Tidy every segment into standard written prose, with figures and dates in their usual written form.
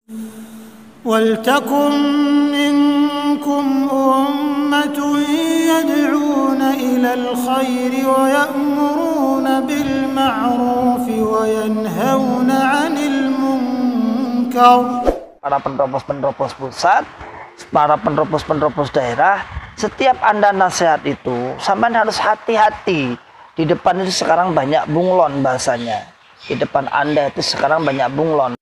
وَلْتَكُنْ مِنْكُمْ أُمَّةٌ يَدْعُونَ إِلَى الْخَيْرِ وَيَأْمُرُونَ بِالْمَعْرُوفِ وَيَنْهَوْنَ عَنِ الْمُنْكَرِ. Para penerobos-penerobos pusat, para penerobos-penerobos daerah, setiap Anda nasihat itu, sampean harus hati-hati. Di depan itu sekarang banyak bunglon bahasanya. Di depan Anda itu sekarang banyak bunglon.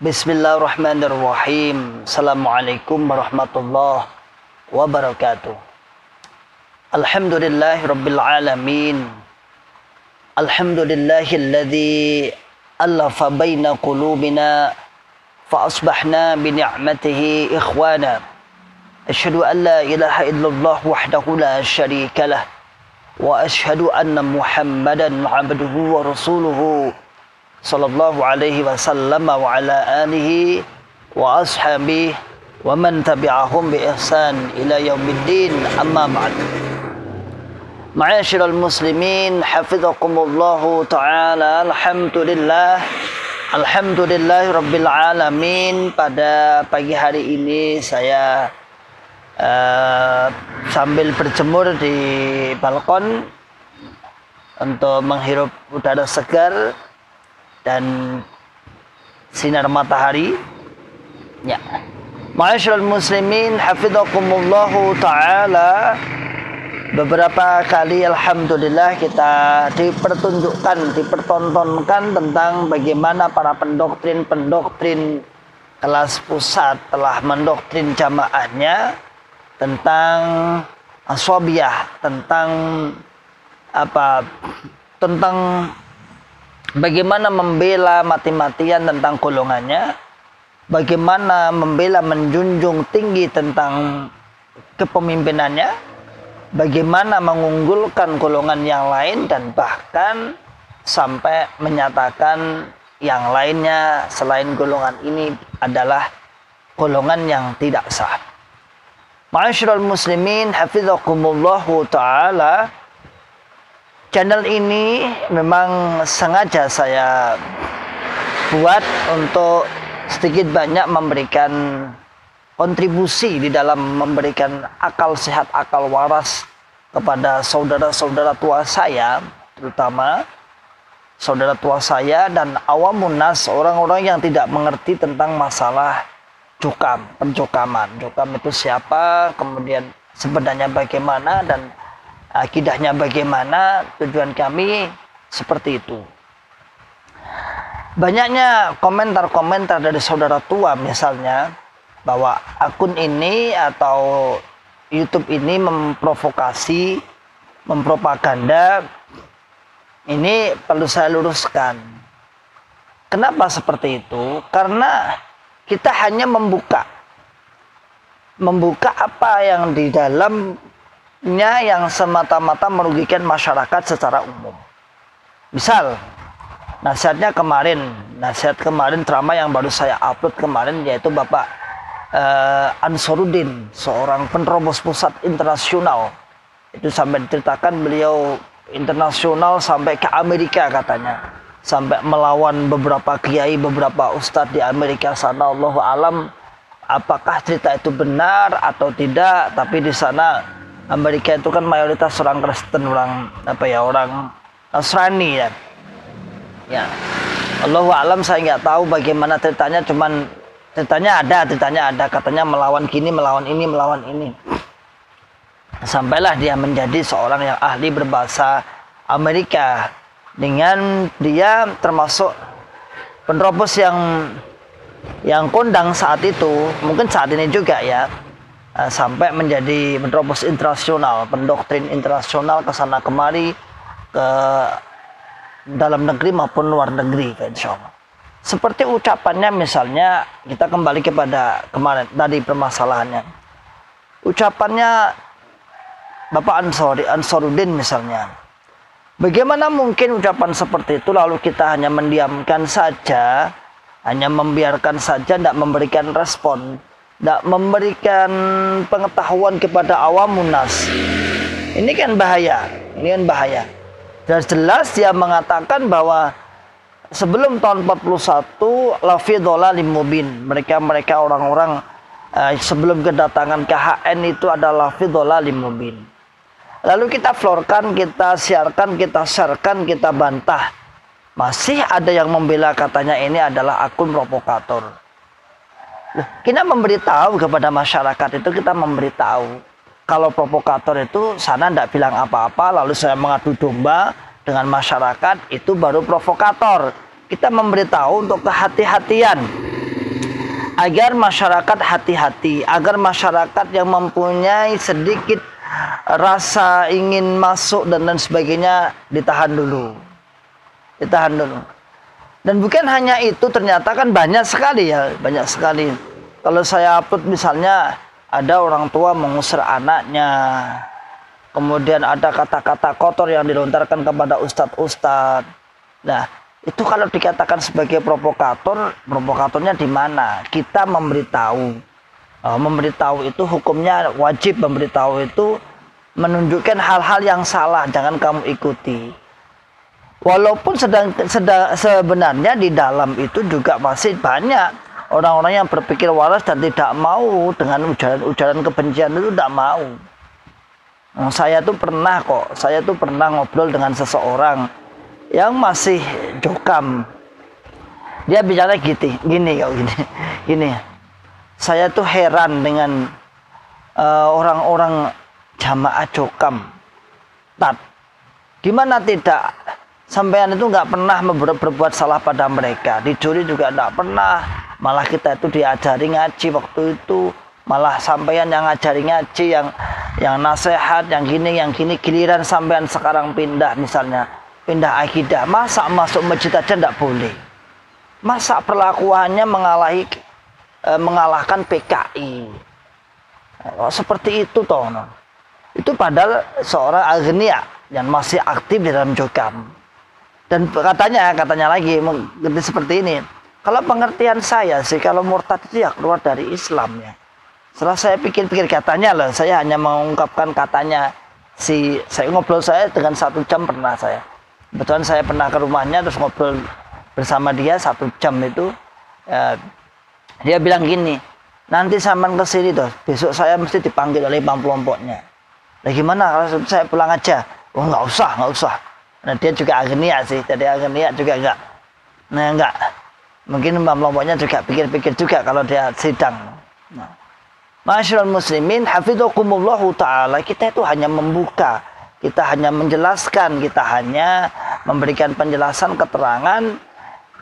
Bismillahirrahmanirrahim. Assalamualaikum warahmatullahi wabarakatuh. Alhamdulillahirabbil alamin. Alhamdulillahilladzi alafa baina qulubina fa asbahna bi ni'matihi ikhwana. Asyhadu an la ilaha illallah wahdahu la syarika lah wa asyhadu anna Muhammadan 'abduhu wa rasuluhu sallallahu alaihi wasallam wa ala alihi wa ashabihi wa man tabi'ahum bi ihsan ila yaumiddin, amma ba'd. Ma'asyiral muslimin hafizakumullahu ta'ala. Alhamdulillahi rabbil alamin. Pada pagi hari ini saya sambil berjemur di balkon untuk menghirup udara segar dan sinar matahari. Ya. Ma'asyiral muslimin hafizakumullahu ta'ala. Beberapa kali alhamdulillah kita dipertontonkan tentang bagaimana para pendoktrin kelas pusat telah mendoktrin jamaahnya tentang aswabiyah, tentang bagaimana membela mati-matian tentang golongannya, bagaimana membela menjunjung tinggi tentang kepemimpinannya, bagaimana mengunggulkan golongan yang lain, dan bahkan sampai menyatakan yang lainnya selain golongan ini adalah golongan yang tidak sah. Ma'asyiral muslimin hafizakumullahu ta'ala. Channel ini memang sengaja saya buat untuk sedikit banyak memberikan kontribusi di dalam memberikan akal sehat, akal waras kepada saudara-saudara tua saya, terutama saudara tua saya dan awamun nas, orang-orang yang tidak mengerti tentang masalah pencukaman. Cukam itu siapa, kemudian sebenarnya bagaimana, dan akidahnya bagaimana. Tujuan kami seperti itu. Banyaknya komentar-komentar dari saudara tua misalnya bahwa akun ini atau YouTube ini memprovokasi, mempropaganda. Ini perlu saya luruskan. Kenapa seperti itu? Karena kita hanya membuka apa yang di dalamnya yang semata-mata merugikan masyarakat secara umum. Misal, nasihat kemarin ceramah yang baru saya upload kemarin, yaitu Bapak Ansarudin, seorang penerobos pusat internasional. Itu sampai diceritakan beliau internasional sampai ke Amerika katanya, sampai melawan beberapa kiai, beberapa ustadz di Amerika sana. Allahu alam apakah cerita itu benar atau tidak, tapi di sana Amerika itu kan mayoritas orang Kristen, orang Nasrani ya. Ya, Allahu alam saya nggak tahu bagaimana ceritanya, cuman ceritanya ada, katanya melawan kini, melawan ini. Sampailah dia menjadi seorang yang ahli berbahasa Amerika, dengan dia termasuk penerobos yang kondang saat itu, mungkin saat ini juga ya, sampai menjadi penerobos internasional, pendoktrin internasional ke sana kemari, ke dalam negeri maupun luar negeri, insya Allah. Seperti ucapannya misalnya, kita kembali kepada kemarin tadi permasalahannya. Ucapannya Bapak Ansarudin misalnya. Bagaimana mungkin ucapan seperti itu lalu kita hanya mendiamkan saja, hanya membiarkan saja, tidak memberikan respon. tidak memberikan pengetahuan kepada awamun nas. Ini kan bahaya, Jelas dia mengatakan bahwa sebelum tahun 41 lafi dhalalim mubin. Mereka orang-orang sebelum kedatangan KHN itu adalah fi dhalalim mubin. Lalu kita florkan, kita siarkan, kita sharekan, kita bantah. Masih ada yang membela, katanya ini adalah akun provokator. Kita memberitahu kepada masyarakat itu, kita memberitahu kalau provokator itu sana tidak bilang apa-apa, lalu saya mengadu domba dengan masyarakat, itu baru provokator. Kita memberitahu untuk kehati-hatian agar masyarakat hati-hati, agar masyarakat yang mempunyai sedikit rasa ingin masuk dan lain sebagainya ditahan dulu. Dan bukan hanya itu, ternyata kan banyak sekali. Kalau saya upload misalnya ada orang tua mengusir anaknya, kemudian ada kata-kata kotor yang dilontarkan kepada ustadz-ustadz. Nah, itu kalau dikatakan sebagai provokator, provokatornya di mana? Kita memberitahu. Memberitahu itu hukumnya wajib, memberitahu itu menunjukkan hal-hal yang salah, jangan kamu ikuti. Walaupun sebenarnya di dalam itu juga masih banyak orang-orang yang berpikir waras dan tidak mau dengan ujaran kebencian itu, tidak mau. Saya tuh pernah ngobrol dengan seseorang yang masih jokam. Dia bicara gini. Saya tuh heran dengan orang-orang jamaah jokam. Gimana tidak? Sampean itu nggak pernah berbuat salah pada mereka, dicuri juga nggak pernah, malah kita itu diajari ngaji waktu itu, malah sampean yang ngajari ngaji, yang nasihat, yang gini, giliran sampean sekarang pindah pindah akidah, masa masuk masjid aja nggak boleh, masa perlakuannya mengalahkan PKI, seperti itu toh, itu padahal seorang agnia yang masih aktif di dalam jokam. Dan katanya lagi seperti ini. Kalau pengertian saya sih, kalau murtad itu ya keluar dari Islam ya. Setelah saya pikir-pikir, katanya loh, saya hanya mengungkapkan katanya. Saya ngobrol saya dengan 1 jam pernah saya. Kebetulan saya pernah ke rumahnya terus ngobrol bersama dia 1 jam itu. Dia bilang gini, nanti sampean ke sini tuh, besok saya mesti dipanggil oleh imam kelompoknya. Nah gimana kalau saya pulang aja? Oh nggak usah. Nah dia juga agnia sih, jadi agnia juga enggak. Mungkin imam kelompoknya juga pikir-pikir juga kalau dia sidang. Nah, Ma'asyiral muslimin, hafidhakumullahu ta'ala, kita itu hanya membuka, kita hanya menjelaskan, kita hanya memberikan penjelasan, keterangan,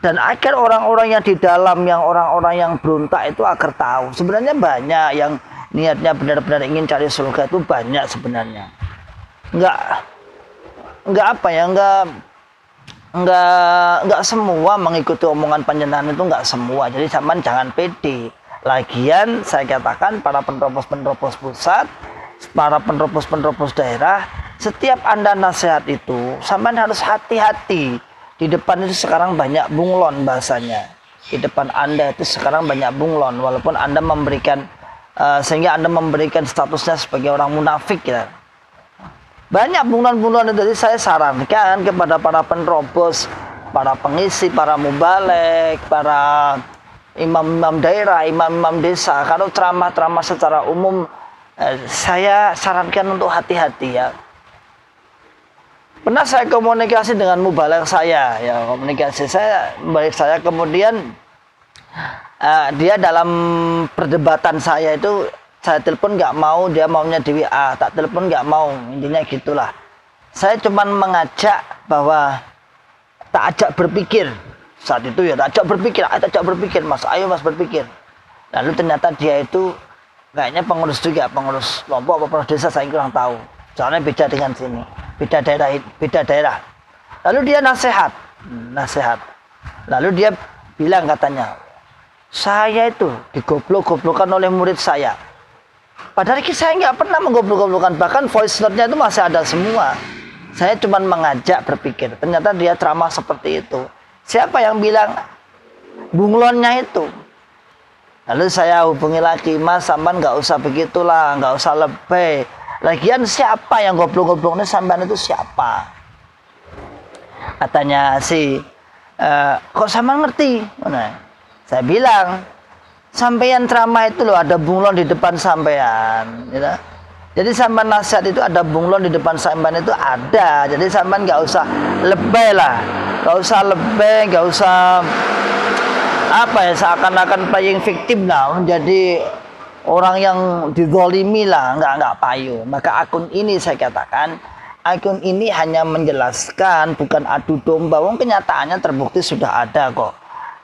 dan agar orang-orang yang di dalam, orang-orang yang berontak itu agar tahu. Sebenarnya banyak yang niatnya benar-benar ingin cari surga itu banyak sebenarnya. Enggak semua mengikuti omongan panjenengan itu, enggak semua. Jadi jangan pede. Lagian saya katakan para penerobos pusat, para penerobos daerah, setiap Anda nasihat itu sampean harus hati-hati. Di depan itu sekarang banyak bunglon bahasanya. Di depan Anda itu sekarang banyak bunglon, walaupun Anda memberikan sehingga Anda memberikan statusnya sebagai orang munafik ya. Banyak bunglon-bunglon itu. Jadi saya sarankan kepada para penerobos, para pengisi, para mubalek, para imam-imam daerah, imam-imam desa, kalau ceramah-ceramah secara umum, saya sarankan untuk hati-hati ya. Pernah saya komunikasi dengan mubalek saya, mubalek saya kemudian dia dalam perdebatan saya itu, saya telepon nggak mau, dia maunya di WA, tak telepon nggak mau, intinya gitulah. Saya cuman mengajak bahwa tak ajak berpikir. Saat itu ya tak ajak berpikir, mas, ayo mas berpikir. Lalu ternyata dia itu kayaknya pengurus kelompok apa pengurus desa, saya kurang tahu. Soalnya beda dengan sini, beda daerah. Lalu dia nasihat. Lalu dia bilang katanya, saya itu digoblok-goblokan oleh murid saya. Padahal saya nggak pernah menggoblok-goblokan, bahkan voice note-nya itu masih ada semua. Saya cuma mengajak berpikir. Ternyata dia ceramah seperti itu. Siapa yang bilang bunglonnya itu? Lalu saya hubungi lagi, Mas, sampean nggak usah begitulah, nggak usah lebay. Lagian siapa yang goblok-goblok ini, sampean itu siapa? Katanya si, kok sampean ngerti? Nah, saya bilang, sampean ceramah itu loh ada bunglon di depan sampean, gitu. Jadi sampean nasihat itu ada bunglon di depan sampean itu ada. Jadi sampean nggak usah lebay lah, nggak usah lebay, nggak usah apa ya, seakan-akan playing victim lah, menjadi orang yang dizalimi lah, nggak payu. Maka akun ini saya katakan, akun ini hanya menjelaskan, bukan adu domba. Wong kenyataannya terbukti sudah ada kok.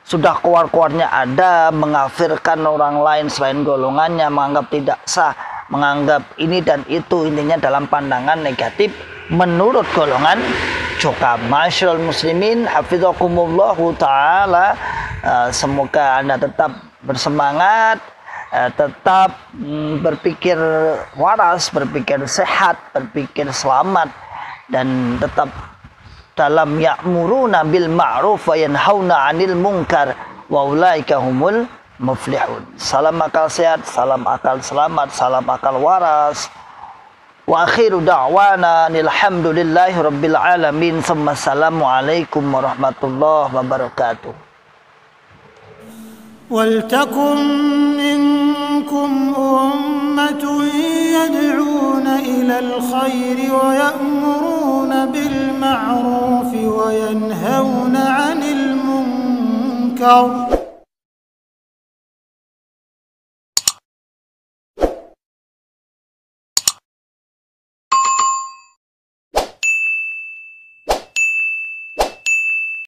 Sudah keluar-keluarnya ada, mengafirkan orang lain selain golongannya, menganggap tidak sah, menganggap ini dan itu, intinya dalam pandangan negatif menurut golongan Jokam. Masyarul muslimin, hafizakumullahu ta'ala. Semoga Anda tetap bersemangat, tetap berpikir waras, berpikir sehat, berpikir selamat, dan tetap dalam ya'muruna bil ma'ruf wa yanhauna 'anil munkar wa ulaika humul muflihun. Salam akal sehat, salam akal selamat, salam akal waras. Wa akhiru da'wana alhamdulillahi rabbil alamin. Assalamualaikum warahmatullahi wabarakatuh. ولتكن منكم أمة يدعون إلى الخير ويأمرون بالمعروف وينهون عن المنكر